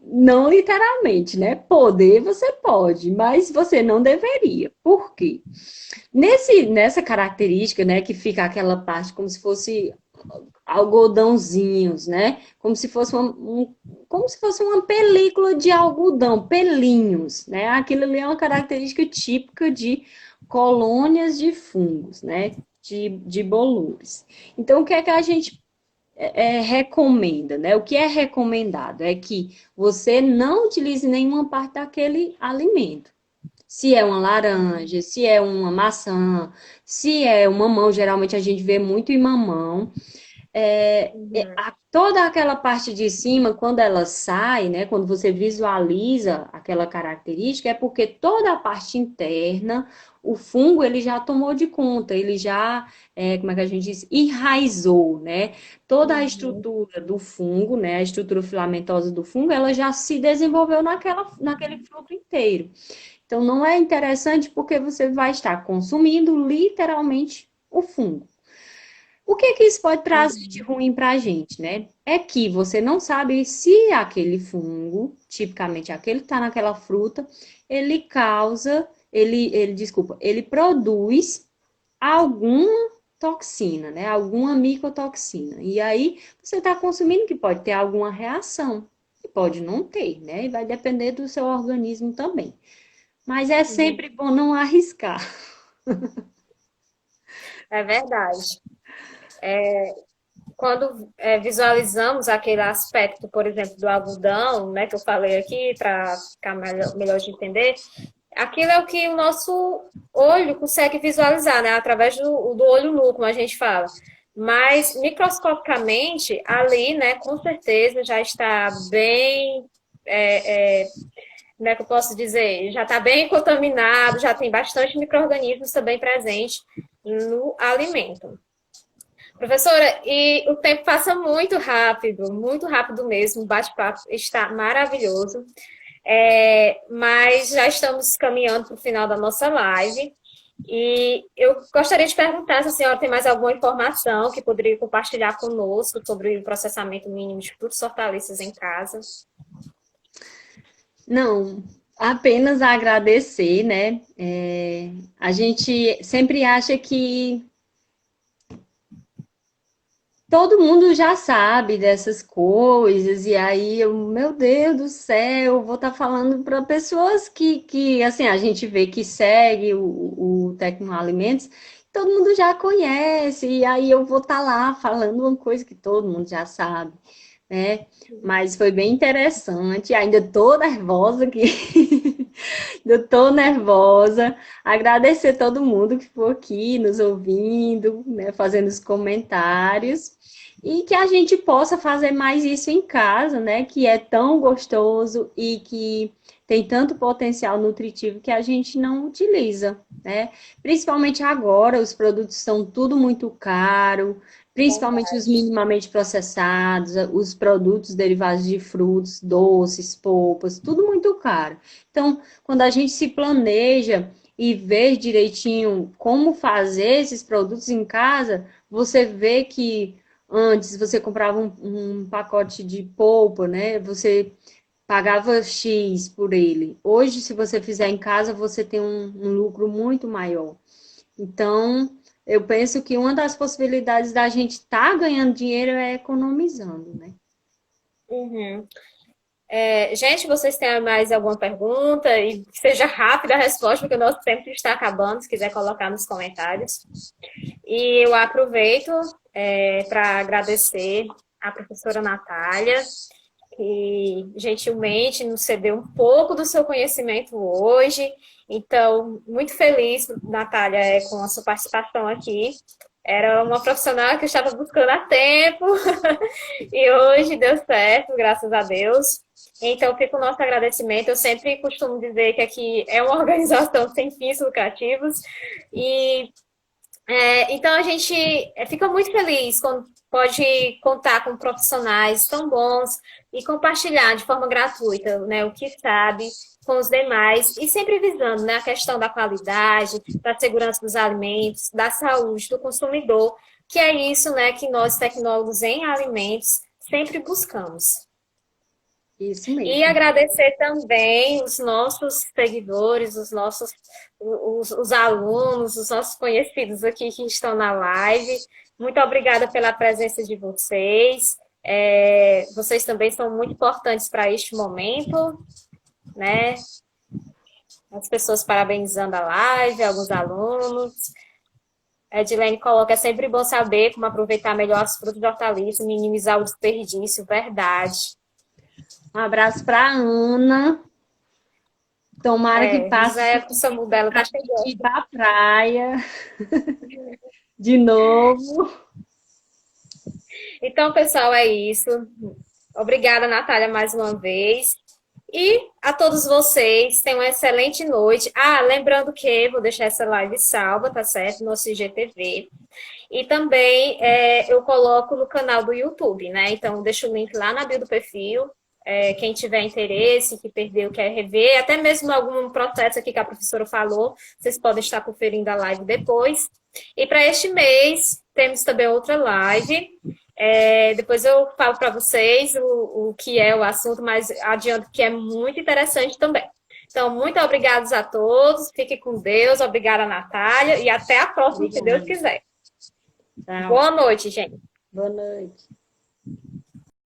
não literalmente, né? Poder você pode, mas você não deveria. Por quê? Nessa característica, né, que fica aquela parte como se fosse algodãozinhos, né? Como se fosse uma película de algodão, pelinhos, né? Aquilo ali é uma característica típica de colônias de fungos, né? De bolores. Então, o que é que a gente recomenda, né? O que é recomendado é que você não utilize nenhuma parte daquele alimento. Se é uma laranja, se é uma maçã, se é um mamão, geralmente a gente vê muito em mamão. Uhum. Toda aquela parte de cima, quando ela sai, né, quando você visualiza aquela característica, é porque toda a parte interna, o fungo, ele já tomou de conta, ele já, como é que a gente diz, enraizou, né? Toda a Uhum. estrutura do fungo, né, a estrutura filamentosa do fungo, ela já se desenvolveu naquele fruto inteiro. Então, não é interessante porque você vai estar consumindo literalmente o fungo. O que que isso pode trazer de Uhum. ruim para a gente, né? É que você não sabe se aquele fungo, tipicamente aquele que está naquela fruta, ele causa, desculpa, ele produz alguma toxina, né? Alguma micotoxina. E aí você está consumindo que pode ter alguma reação, e pode não ter, né? E vai depender do seu organismo também. Mas é Uhum. sempre bom não arriscar. É verdade. Quando visualizamos aquele aspecto, por exemplo, do algodão, né, que eu falei aqui, para ficar melhor de entender, aquilo é o que o nosso olho consegue visualizar, né, através do olho nu, como a gente fala. Mas, microscopicamente, ali, né, com certeza já está bem, como é que eu posso dizer? Já está bem contaminado, já tem bastante micro-organismos também presentes no alimento. Professora, e o tempo passa muito rápido mesmo. O bate-papo está maravilhoso. Mas já estamos caminhando para o final da nossa live. E eu gostaria de perguntar se a senhora tem mais alguma informação que poderia compartilhar conosco sobre o processamento mínimo de frutos e hortaliças em casa. Não, apenas agradecer, né? A gente sempre acha que todo mundo já sabe dessas coisas, e aí eu, meu Deus do céu, eu vou estar falando para pessoas que, assim, a gente vê que segue o Tecnoalimentos, todo mundo já conhece, e aí eu vou estar lá falando uma coisa que todo mundo já sabe, né? Mas foi bem interessante, ainda estou nervosa aqui, ainda estou nervosa. Agradecer todo mundo que ficou aqui nos ouvindo, né, fazendo os comentários. E que a gente possa fazer mais isso em casa, né? Que é tão gostoso e que tem tanto potencial nutritivo que a gente não utiliza, né? Principalmente agora, os produtos são tudo muito caro, principalmente os minimamente processados, os produtos derivados de frutos, doces, polpas, tudo muito caro. Então, quando a gente se planeja e vê direitinho como fazer esses produtos em casa, você vê que antes você comprava um pacote de polpa, né? Você pagava X por ele. Hoje, se você fizer em casa, você tem um lucro muito maior. Então, eu penso que uma das possibilidades da gente estar ganhando dinheiro é economizando, né? Uhum. Gente, vocês têm mais alguma pergunta? E que seja rápida a resposta, porque o nosso tempo está acabando, se quiser colocar nos comentários. E eu aproveito para agradecer à professora Natália, que gentilmente nos cedeu um pouco do seu conhecimento hoje. Então, muito feliz, Natália, com a sua participação aqui. Era uma profissional que eu estava buscando há tempo e hoje deu certo, graças a Deus. Então, fica o nosso agradecimento. Eu sempre costumo dizer que aqui é uma organização sem fins lucrativos e então a gente fica muito feliz quando pode contar com profissionais tão bons e compartilhar de forma gratuita, né, o que sabe com os demais e sempre visando, né, a questão da qualidade, da segurança dos alimentos, da saúde do consumidor, que é isso, né, que nós tecnólogos em alimentos sempre buscamos. Isso E mesmo. agradecer também os nossos seguidores, os alunos, os nossos conhecidos aqui que estão na live. Muito obrigada pela presença de vocês. Vocês também são muito importantes para este momento, né? As pessoas parabenizando a live, alguns alunos. A Edilene coloca, é sempre bom saber como aproveitar melhor as frutas de hortaliça, minimizar o desperdício, verdade. Um abraço para a Ana. Tomara que passe José, o SAMU dela para tá a gente chegando. ir para a praia de novo. Então, pessoal, é isso. Obrigada, Natália, mais uma vez. E a todos vocês, tenham uma excelente noite. Ah, lembrando que vou deixar essa live salva, tá certo? No IGTV. E também eu coloco no canal do YouTube, né? Então, deixo o link lá na bio do perfil. Quem tiver interesse, que perdeu, quer rever, até mesmo algum processo aqui que a professora falou, vocês podem estar conferindo a live depois. E para este mês, temos também outra live. Depois eu falo para vocês o que é o assunto, mas adianto que é muito interessante também. Então, muito obrigados a todos, fiquem com Deus, obrigada, Natália, e até a próxima, se Deus Obrigada. quiser. Tchau. Boa noite, gente. Boa noite.